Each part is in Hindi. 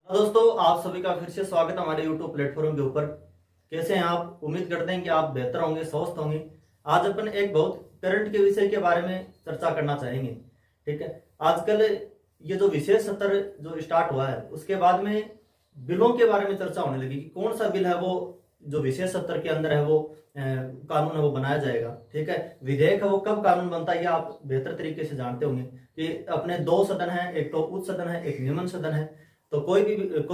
दोस्तों, आप सभी का फिर से स्वागत है हमारे YouTube प्लेटफॉर्म के ऊपर। कैसे हैं आप? उम्मीद करते हैं कि आप बेहतर होंगे, स्वस्थ होंगे। आज अपन एक बहुत करंट के विषय के बारे में चर्चा करना चाहेंगे। ठीक है। आजकल ये जो विशेष सत्र जो स्टार्ट हुआ है उसके बाद में बिलों के बारे में चर्चा होने लगी कि कौन सा बिल है वो जो विशेष सत्र के अंदर है वो कानून है वो बनाया जाएगा। ठीक है। विधेयक है वो कब कानून बनता है ये आप बेहतर तरीके से जानते होंगे कि अपने दो सदन है, एक तो उच्च सदन है, एक निम्न सदन है। तो कोई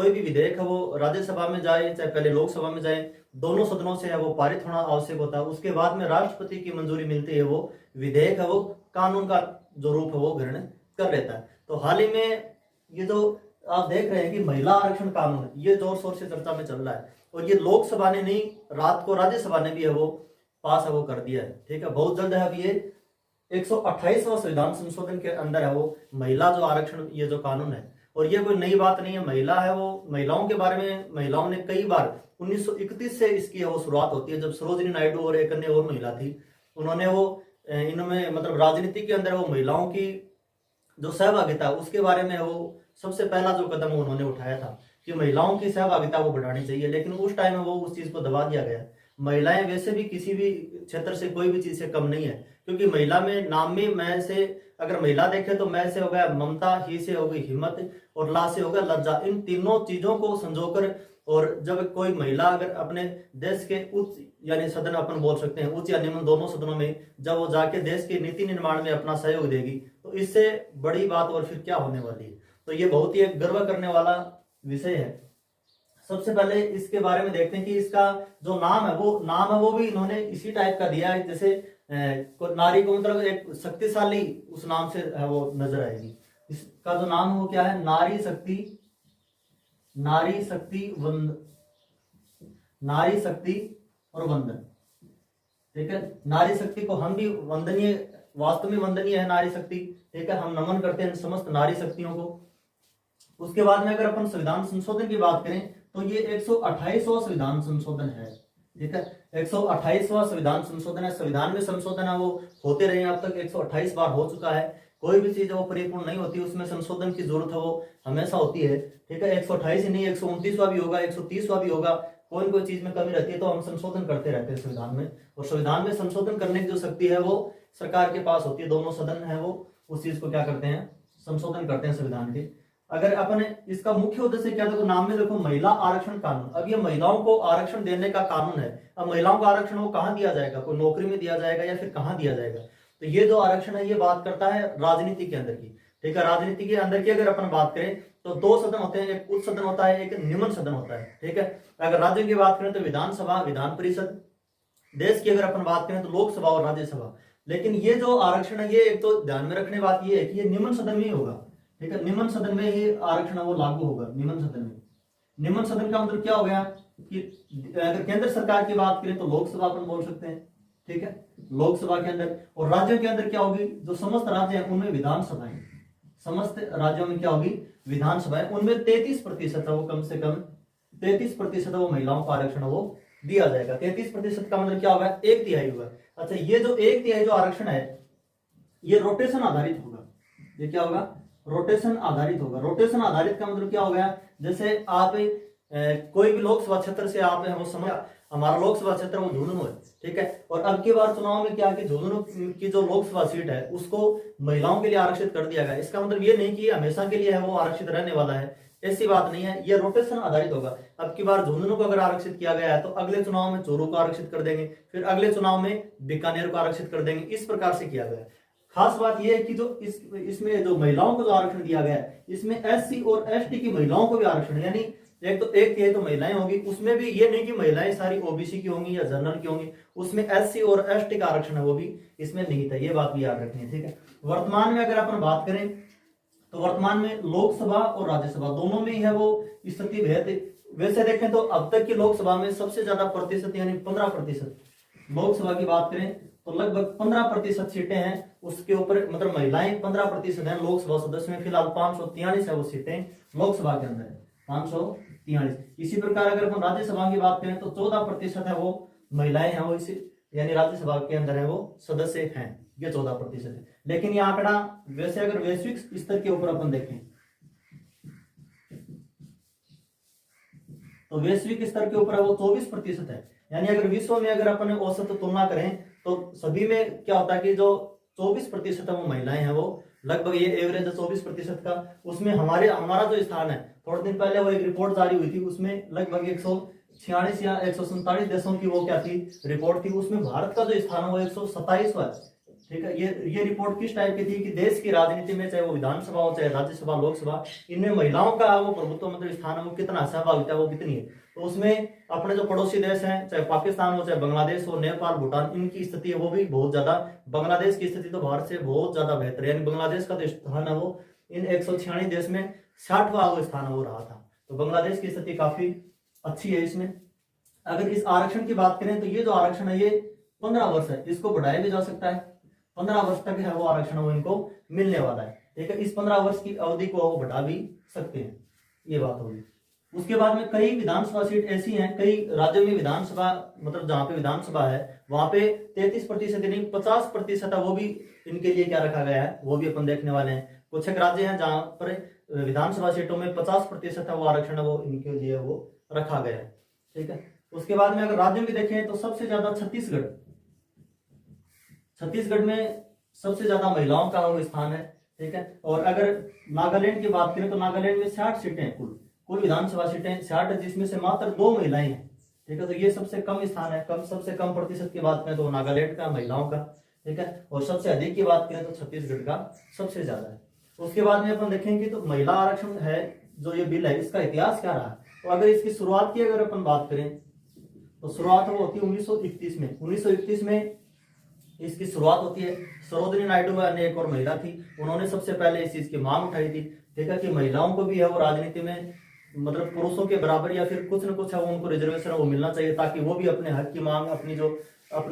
भी विधेयक है वो राज्यसभा में जाए चाहे पहले लोकसभा में जाए, दोनों सदनों से है वो पारित होना आवश्यक होता है। उसके बाद में राष्ट्रपति की मंजूरी मिलती है, वो विधेयक है वो कानून का जो रूप है वो ग्रहण कर लेता है। तो हाल ही में ये जो आप देख रहे हैं कि महिला आरक्षण कानून ये जोर शोर से चर्चा में चल रहा है, और ये लोकसभा ने नहीं, रात को राज्यसभा ने भी है वो पास है वो कर दिया है। ठीक है। बहुत जल्द है अब ये 128वां संविधान संशोधन के अंदर है वो महिला जो आरक्षण ये जो कानून है। और ये कोई नई बात नहीं है, महिला है वो महिलाओं के बारे में महिलाओं ने कई बार 1931 से इसकी वो शुरुआत होती है, जब सरोजिनी नायडू और एक अन्य और महिला थी, उन्होंने वो इनमें मतलब राजनीति के अंदर वो महिलाओं की जो सहभागिता उसके बारे में वो सबसे पहला जो कदम उन्होंने उठाया था कि महिलाओं की सहभागिता वो बढ़ानी चाहिए। लेकिन उस टाइम में वो उस चीज को दबा दिया गया। महिलाएं वैसे भी किसी भी क्षेत्र से कोई भी चीज से कम नहीं है, क्योंकि महिला में नाम में मैं से अगर महिला देखे तो मैं से हो गया ममता, ही से हो गई हिम्मत, और ला से हो गया लज्जा। इन तीनों चीजों को संजोकर, और जब कोई महिला अगर अपने देश के उच्च यानी सदन अपन बोल सकते हैं उच्च या निम्न दोनों सदनों में जब वो जाके देश के नीति निर्माण में अपना सहयोग देगी, तो इससे बड़ी बात और फिर क्या होने वाली है। तो ये बहुत ही एक गर्व करने वाला विषय है। सबसे पहले इसके बारे में देखते हैं कि इसका जो नाम है वो भी इन्होंने इसी टाइप का दिया है, जैसे नारी को मतलब एक शक्तिशाली उस नाम से है वो नजर आएगी। इसका जो नाम है वो क्या है? नारी शक्ति, नारी शक्ति नारी शक्ति और वंदन। ठीक है। नारी शक्ति को हम भी वंदनीय, वास्तव में वंदनीय है नारी शक्ति। ठीक है। हम नमन करते हैं समस्त नारी शक्तियों को। उसके बाद में अगर अपन संविधान संशोधन की बात करें तो ये 128वां संविधान संशोधन है। ठीक है। 128वां संविधान संशोधन है। संविधान में संशोधन है वो होते रहे, अब तक 128 बार हो चुका है। कोई भी चीज वो परिपूर्ण नहीं होती, उसमें संशोधन की जरूरत है वो हमेशा होती है। ठीक है। 128 ही नहीं, 129वां भी होगा, 130वां भी होगा। कोई न कोई चीज में कमी रहती है तो हम संशोधन करते रहते हैं संविधान में। और संविधान में संशोधन करने की जो शक्ति है वो सरकार के पास होती है। दोनों सदन है वो उस चीज को क्या करते हैं? संशोधन करते हैं संविधान के। अगर अपन इसका मुख्य उद्देश्य क्या, देखो नाम में देखो महिला आरक्षण कानून। अब ये महिलाओं को आरक्षण देने का कानून है। अब महिलाओं को आरक्षण वो कहाँ दिया जाएगा? कोई नौकरी में दिया जाएगा या फिर कहाँ दिया जाएगा? तो ये जो आरक्षण है ये बात करता है राजनीति के अंदर की। ठीक है। राजनीति के अंदर की अगर अपन बात करें तो दो सदन होते हैं, एक उच्च सदन होता है, एक निम्न सदन होता है। ठीक है। अगर राज्यों की बात करें तो विधानसभा, विधान परिषद। देश की अगर अपन बात करें तो लोकसभा और राज्यसभा। लेकिन ये जो आरक्षण है ये एक तो ध्यान में रखने बात ये है कि ये निम्न सदन में ही होगा। ठीक है। निम्न सदन में ही आरक्षण वो लागू होगा, निम्न सदन में। निम्न सदन का मतलब क्या हो गया कि अगर केंद्र सरकार की बात करें तो लोकसभा अपन बोल सकते हैं। ठीक है। लोकसभा के अंदर, और राज्यों के अंदर क्या होगी? जो समस्त राज्य हैं उनमें विधानसभाएं, समस्त राज्यों में क्या होगी? विधानसभाएं। उनमें 33% है वो, कम से कम 33% वो महिलाओं का आरक्षण वो दिया जाएगा। 33% का मतलब क्या होगा? एक तिहाई होगा। अच्छा, ये जो एक तिहाई जो आरक्षण है ये रोटेशन आधारित होगा। ये क्या होगा? रोटेशन आधारित होगा। रोटेशन आधारित का मतलब क्या हो गया? जैसे आप कोई भी लोकसभा क्षेत्र से आप है वो समझ, हमारा लोकसभा क्षेत्र वो झुंझुनू है। ठीक है। और अब की बार चुनाव में क्या कि झुंझुनू की जो लोकसभा सीट है उसको महिलाओं के लिए आरक्षित कर दिया गया। इसका मतलब ये नहीं कि हमेशा के लिए है वो आरक्षित रहने वाला है, ऐसी बात नहीं है। ये रोटेशन आधारित होगा। अब की बार झुंझुनू को अगर आरक्षित किया गया है तो अगले चुनाव में चोरू को आरक्षित कर देंगे, फिर अगले चुनाव में बीकानेर को आरक्षित कर देंगे। इस प्रकार से किया गया है। खास बात यह है कि जो इसमें जो महिलाओं को जो आरक्षण दिया गया है इसमें एससी और एसटी की महिलाओं को भी आरक्षण, यानी एक तो महिलाएं होगी, उसमें भी ये नहीं कि महिलाएं सारी ओबीसी की होंगी या जनरल की होंगी, उसमें एससी और एसटी का आरक्षण है वो भी इसमें नहीं था। ये बात भी याद रखनी है। ठीक है। वर्तमान में अगर अपन बात करें तो वर्तमान में लोकसभा और राज्यसभा दोनों में ही है वो स्थिति भेद। वैसे देखें तो अब तक की लोकसभा में सबसे ज्यादा प्रतिशत यानी 15%, लोकसभा की बात करें तो लगभग 15% सीटें हैं उसके ऊपर, मतलब महिलाएं 15% है लोकसभा सदस्य में। फिलहाल 543 है वो सीटें लोकसभा के अंदर है, 543। इसी प्रकार अगर हम राज्यसभा की बात करें तो 14% है वो महिलाएं हैं वो इसी यानी राज्यसभा के अंदर है वो सदस्य हैं, ये 14% है। लेकिन ये आंकड़ा वैसे अगर वैश्विक स्तर के ऊपर अपन देखें तो वैश्विक स्तर के ऊपर है वो 24% है। यानी अगर विश्व में अगर अपन औसत तुलना करें तो सभी में क्या होता है कि जो 24% है वो महिलाएं हैं, वो लगभग ये एवरेज है 24% का। उसमें हमारा जो स्थान है, थोड़े दिन पहले वो एक रिपोर्ट जारी हुई थी, उसमें लगभग 146 या 147 देशों की वो क्या थी रिपोर्ट थी, उसमें भारत का जो स्थान है वो 127वां है। ठीक है, ये रिपोर्ट किस टाइप की थी कि देश की राजनीति में, चाहे वो विधानसभा हो चाहे राज्यसभा लोकसभा, इनमें महिलाओं का वो प्रभुत्व मतलब स्थान है वो कितना, सहभागिता वो कितनी है। तो उसमें अपने जो पड़ोसी देश हैं, चाहे पाकिस्तान हो चाहे बांग्लादेश हो, नेपाल भूटान, इनकी स्थिति है वो भी बहुत ज्यादा, बांग्लादेश की स्थिति तो भारत से बहुत ज्यादा बेहतर है। यानी बांग्लादेश का जो स्थान है वो इन 146 देश में 60वां स्थान वो रहा था। तो बांग्लादेश की स्थिति काफी अच्छी है इसमें। अगर इस आरक्षण की बात करें तो ये जो आरक्षण है ये 15 वर्ष है, इसको बढ़ाया भी जा सकता है, 15 वर्ष तक है वो आरक्षण वो इनको मिलने वाला है। ठीक है, इस 15 वर्ष की अवधि को वो बढ़ा भी सकते हैं, ये बात होगी। उसके बाद में कई विधानसभा सीट ऐसी हैं, कई राज्यों में विधानसभा मतलब जहां पे विधानसभा है वहां पे 33% नहीं 50% है वो भी इनके लिए क्या रखा गया है, वो भी अपन देखने वाले हैं। कुछ एक राज्य हैं जहां पर विधानसभा सीटों में 50% है वो आरक्षण है वो इनके लिए वो रखा गया है। ठीक है, उसके बाद में अगर राज्य में देखें तो सबसे ज्यादा छत्तीसगढ़ में सबसे ज्यादा महिलाओं का वो स्थान है। ठीक है, और अगर नागालैंड की बात करें तो नागालैंड में 60 सीटें हैं, कुल विधानसभा सीटें 60 है, जिसमें से मात्र 2 महिलाएं हैं। ठीक है, तो ये सबसे कम स्थान है, सबसे कम प्रतिशत की बात करें तो नागालैंड का महिलाओं का। ठीक है, और सबसे अधिक की बात करें तो छत्तीसगढ़ का सबसे ज्यादा है। उसके बाद में अपन देखेंगे तो महिला आरक्षण है जो ये बिल है, इसका इतिहास क्या रहा। तो अगर इसकी शुरुआत की अगर अपन बात करें तो शुरुआत वो होती है 1931 में। 1931 में इसकी शुरुआत होती है। सरोजिनी नायडू ने एक और महिला थी, उन्होंने सबसे पहले इस चीज की मांग उठाई थी। ठीक है, कि महिलाओं को भी है वो राजनीति में मतलब पुरुषों के बराबर या फिर कुछ न कुछ है उनको रिजर्वेशन वो मिलना चाहिए, ताकि वो भी अपने हक की मांग, अपने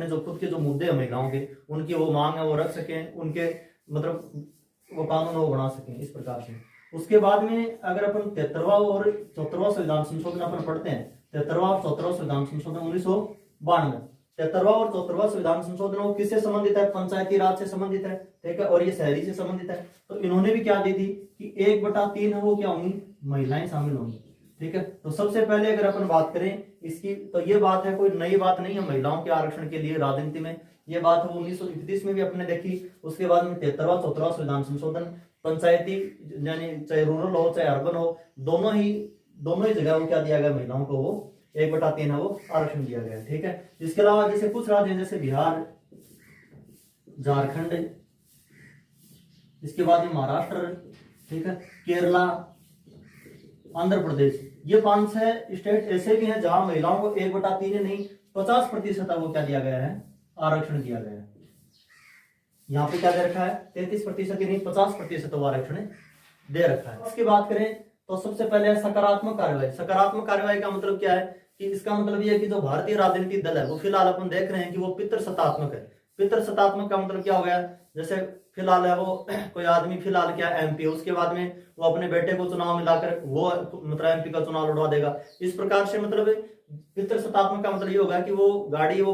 जो खुद के जो मुद्दे हैं महिलाओं के, उनकी वो मांग है वो रख सकें, उनके मतलब वो कानून वो बना सकें इस प्रकार से। उसके बाद में अगर अपन 73वां और 74वां संविधान संशोधन अपन पढ़ते हैं, 73वां और 74वां संविधान संशोधन 1992, 73वां और 74वां संविधान संशोधन वो किससे संबंधित है, पंचायती राज से संबंधित है। ठीक है, और ये शहरी से संबंधित है। तो इन्होंने भी क्या दी थी कि 1/3 है वो क्या होंगी, महिलाएं शामिल होंगी। ठीक है, तो सबसे पहले अगर अपन बात करें इसकी तो ये बात है, कोई नई बात नहीं है महिलाओं के आरक्षण के लिए राजनीति में, ये बात है वो 1931 में भी अपने देखी। उसके बाद में 73वां 74वां संविधान संशोधन पंचायती यानी चाहे रूरल हो चाहे अर्बन हो, दोनों ही जगह वो क्या दिया गया महिलाओं को वो 1/3 है वो आरक्षण दिया गया। ठीक है, इसके अलावा जैसे कुछ राज्य जैसे बिहार, झारखंड, इसके बाद में महाराष्ट्र, ठीक है, केरला, आंध्र प्रदेश, ये 5-6 स्टेट ऐसे भी हैं जहां महिलाओं को 1/3 नहीं 50% वो क्या दिया गया है, आरक्षण दिया गया है। यहाँ पे क्या दे रखा है, 33% नहीं 50% वो आरक्षण दे रखा है। इसकी बात करें तो सबसे पहले सकारात्मक कार्यवाही। सकारात्मक कार्यवाही का मतलब क्या है कि इसका मतलब ये है कि जो भारतीय राजनीतिक दल है वो फिलहाल अपन देख रहे हैं कि वो पितृसत्तात्मक है। पितृसत्तात्मक का मतलब क्या हो गया, जैसे फिलहाल है वो कोई आदमी फिलहाल क्या एमपी, उसके बाद में वो अपने बेटे को चुनाव में लाकर वो मतलब एमपी का चुनाव लड़वा देगा। इस प्रकार से मतलब पितृसत्तात्मक का मतलब ये होगा कि वो गाड़ी वो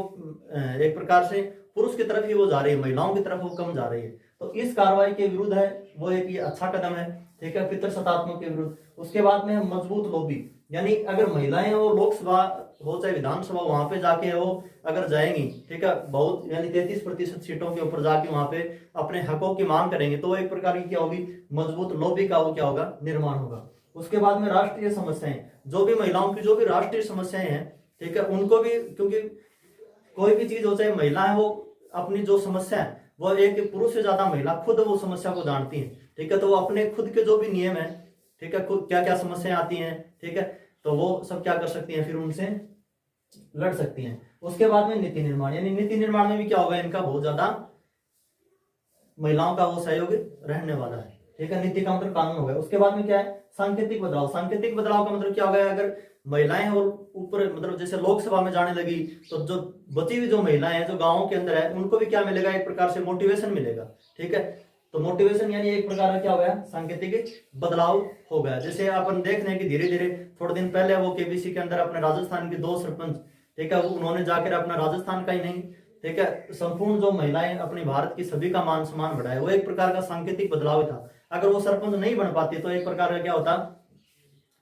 एक प्रकार से पुरुष की तरफ ही वो जा रही है, महिलाओं की तरफ वो कम जा रही है। तो इस कार्रवाई के विरुद्ध है वो एक ये अच्छा कदम है। ठीक है, पितृसत्तात्मक के विरुद्ध। उसके बाद में मजबूत लॉबी, यानी अगर महिलाएं वो लोकसभा हो चाहे विधानसभा वहां पे जाके वो अगर जाएंगी, ठीक है, बहुत यानी 33% सीटों के ऊपर जाके वहां पे अपने हकों की मांग करेंगे, तो एक प्रकार की क्या होगी, मजबूत लॉबी का वो क्या होगा, निर्माण होगा। उसके बाद में राष्ट्रीय समस्याएं, जो भी महिलाओं की जो भी राष्ट्रीय समस्याएं हैं, ठीक है, उनको भी, क्योंकि कोई भी चीज हो चाहे महिला है वो अपनी जो समस्या है वो एक पुरुष से ज्यादा महिला खुद वो समस्या को जानती है। ठीक है, तो वो अपने खुद के जो भी नियम है, ठीक है, क्या क्या समस्याएं आती हैं, ठीक है, तो वो सब क्या कर सकती हैं, फिर उनसे लड़ सकती हैं। उसके बाद में नीति निर्माण, यानी नीति निर्माण में भी क्या होगा, इनका बहुत ज्यादा महिलाओं का वो सहयोग रहने वाला है। ठीक है, नीति का मतलब कानून हो गया। उसके बाद में क्या है, सांकेतिक बदलाव। सांकेतिक बदलाव का मतलब क्या हो गया, अगर महिलाएं और ऊपर मतलब जैसे लोकसभा में जाने लगी तो जो बची हुई जो महिलाएं हैं जो गांवों के अंदर है उनको भी क्या मिलेगा, एक प्रकार से मोटिवेशन मिलेगा। ठीक है, तो मोटिवेशन यानी एक प्रकार का क्या हो गया, सांकेतिक बदलाव हो गया। जैसे अपन देख रहे हैं कि धीरे धीरे थोड़े दिन पहले वो केबीसी के अंदर अपने राजस्थान के 2 सरपंच, ठीक है, उन्होंने जाकर अपना राजस्थान का ही नहीं, ठीक है, संपूर्ण जो महिलाएं अपने भारत की सभी का मान सम्मान बढ़ाए, वो एक प्रकार का सांकेतिक बदलाव था। अगर वो सरपंच नहीं बन पाती तो एक प्रकार का क्या होता,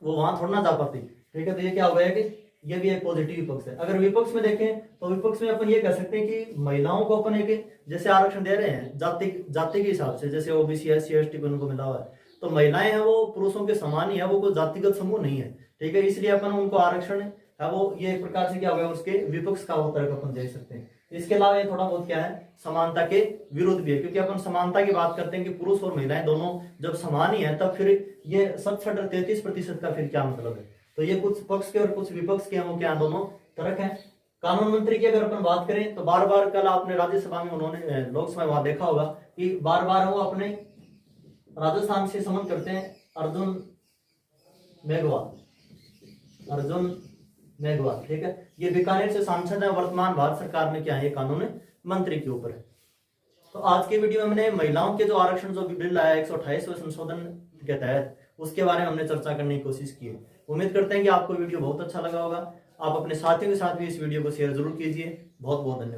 वो वहां थोड़ा ना जा पाती, ठीक है। तो ये क्या हो गया कि ये भी एक पॉजिटिव विपक्ष है। अगर विपक्ष में देखें तो विपक्ष में अपन ये कह सकते हैं कि महिलाओं को अपन एक जैसे आरक्षण दे रहे हैं जाति के हिसाब से, जैसे ओबीसी SC ST को उनको मिला हुआ है, तो महिलाएं हैं वो पुरुषों के समान ही है, वो कोई जातिगत समूह नहीं है। ठीक है, इसलिए अपन उनको आरक्षण है वो ये एक प्रकार से क्या हो गया उसके विपक्ष का उत्तर अपन देख सकते हैं। इसके अलावा ये थोड़ा बहुत क्या है समानता के विरुद्ध भी है, क्योंकि अपन समानता की बात करते हैं कि पुरुष और महिलाएं दोनों जब समान ही है तब फिर ये 33% का फिर क्या मतलब है। तो ये कुछ पक्ष के और कुछ विपक्ष के हैं, वो क्या दोनों तर्क हैं। कानून मंत्री की अगर अपन बात करें तो बार बार कल आपने राज्यसभा में उन्होंने लोकसभा में वहां देखा होगा कि बार बार वो अपने राजस्थान से संबंध करते हैं अर्जुन मेघवाल। ठीक है, ये बीकानेर से सांसद है, वर्तमान भारत सरकार में क्या है ये कानून मंत्री के ऊपर है। तो आज के वीडियो में हमने महिलाओं के जो आरक्षण जो बिल आया 128वें संशोधन के तहत उसके बारे में हमने चर्चा करने की कोशिश की है। उम्मीद करते हैं कि आपको वीडियो बहुत अच्छा लगा होगा। आप अपने साथियों के साथ भी इस वीडियो को शेयर जरूर कीजिए। बहुत बहुत धन्यवाद।